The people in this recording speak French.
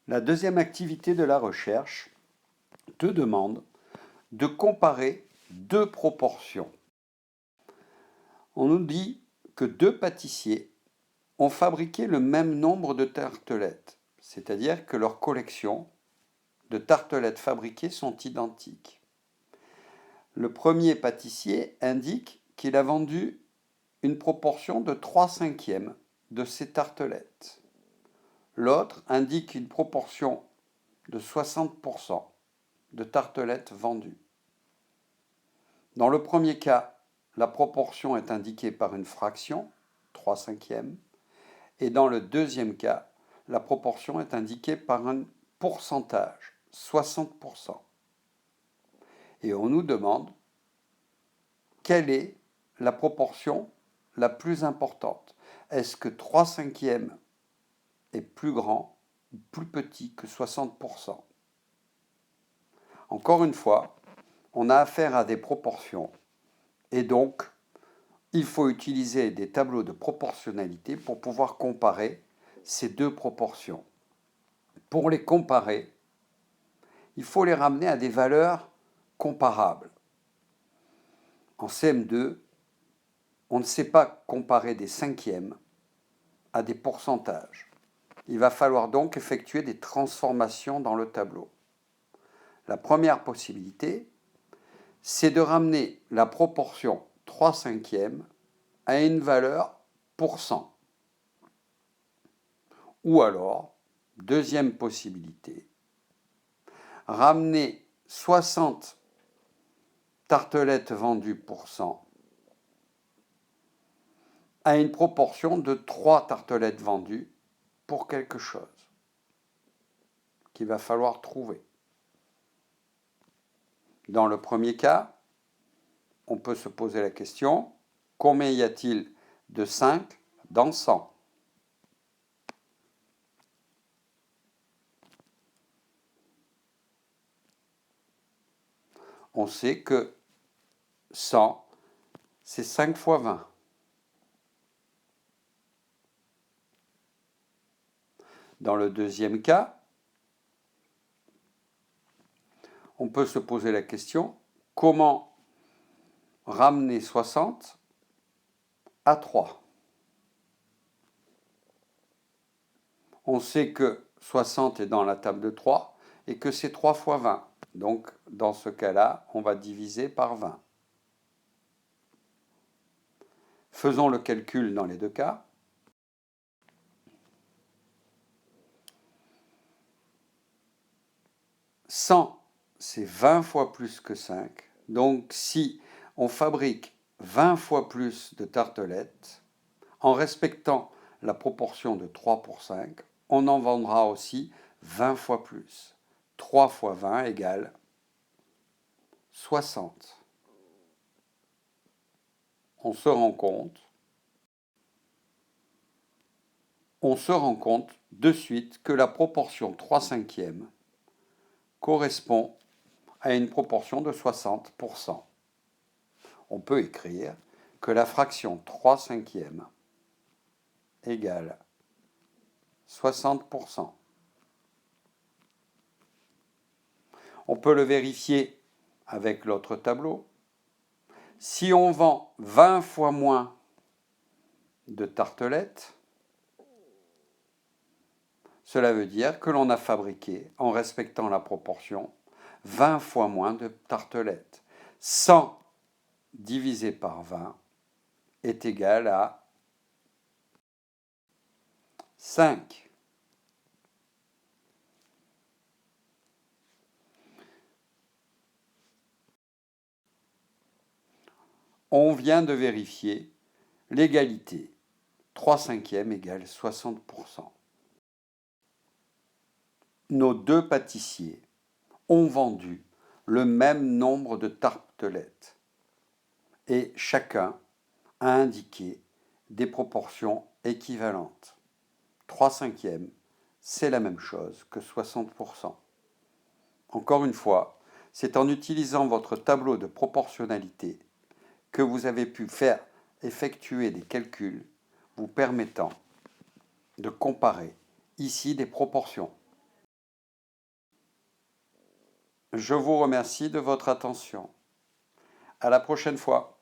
La deuxième activité de la recherche te demande de comparer deux proportions. On nous dit que deux pâtissiers ont fabriqué le même nombre de tartelettes, c'est-à-dire que leurs collections de tartelettes fabriquées sont identiques. Le premier pâtissier indique qu'il a vendu une proportion de 3/5 de ces tartelettes. L'autre indique une proportion de 60% de tartelettes vendues. Dans le premier cas, la proportion est indiquée par une fraction, 3/5, et dans le deuxième cas, la proportion est indiquée par un pourcentage, 60%. Et on nous demande quelle est la proportion la plus importante. Est-ce que 3/5 est plus grand ou plus petit que 60%? Encore une fois, on a affaire à des proportions et donc il faut utiliser des tableaux de proportionnalité pour pouvoir comparer ces deux proportions. Pour les comparer, il faut les ramener à des valeurs comparables. En CM2, on ne sait pas comparer des cinquièmes à des pourcentages. Il va falloir donc effectuer des transformations dans le tableau. La première possibilité, c'est de ramener la proportion 3/5 à une valeur pour cent. Ou alors, deuxième possibilité, ramener 60 tartelettes vendues pour 100 à une proportion de 3 tartelettes vendues pour quelque chose qu'il va falloir trouver. Dans le premier cas, on peut se poser la question, combien y a-t-il de 5 dans 100 ? On sait que 100, c'est 5 fois 20. Dans le deuxième cas, on peut se poser la question, comment ramener 60 à 3 ? On sait que 60 est dans la table de 3 et que c'est 3 fois 20. Donc, dans ce cas-là, on va diviser par 20. Faisons le calcul dans les deux cas. 100, c'est 20 fois plus que 5. Donc, si on fabrique 20 fois plus de tartelettes, en respectant la proportion de 3 pour 5, on en vendra aussi 20 fois plus. 3 fois 20 égale 60. On se rend compte de suite que la proportion 3/5 correspond à une proportion de 60%. On peut écrire que la fraction 3/5 égale 60%. On peut le vérifier avec l'autre tableau. Si on vend 20 fois moins de tartelettes, cela veut dire que l'on a fabriqué, en respectant la proportion, 20 fois moins de tartelettes. 100 divisé par 20 est égal à 5. On vient de vérifier l'égalité. 3/5 égale 60%. Nos deux pâtissiers ont vendu le même nombre de tartelettes et chacun a indiqué des proportions équivalentes. 3/5, c'est la même chose que 60%. Encore une fois, c'est en utilisant votre tableau de proportionnalité que vous avez pu faire effectuer des calculs vous permettant de comparer ici des proportions. Je vous remercie de votre attention. À la prochaine fois.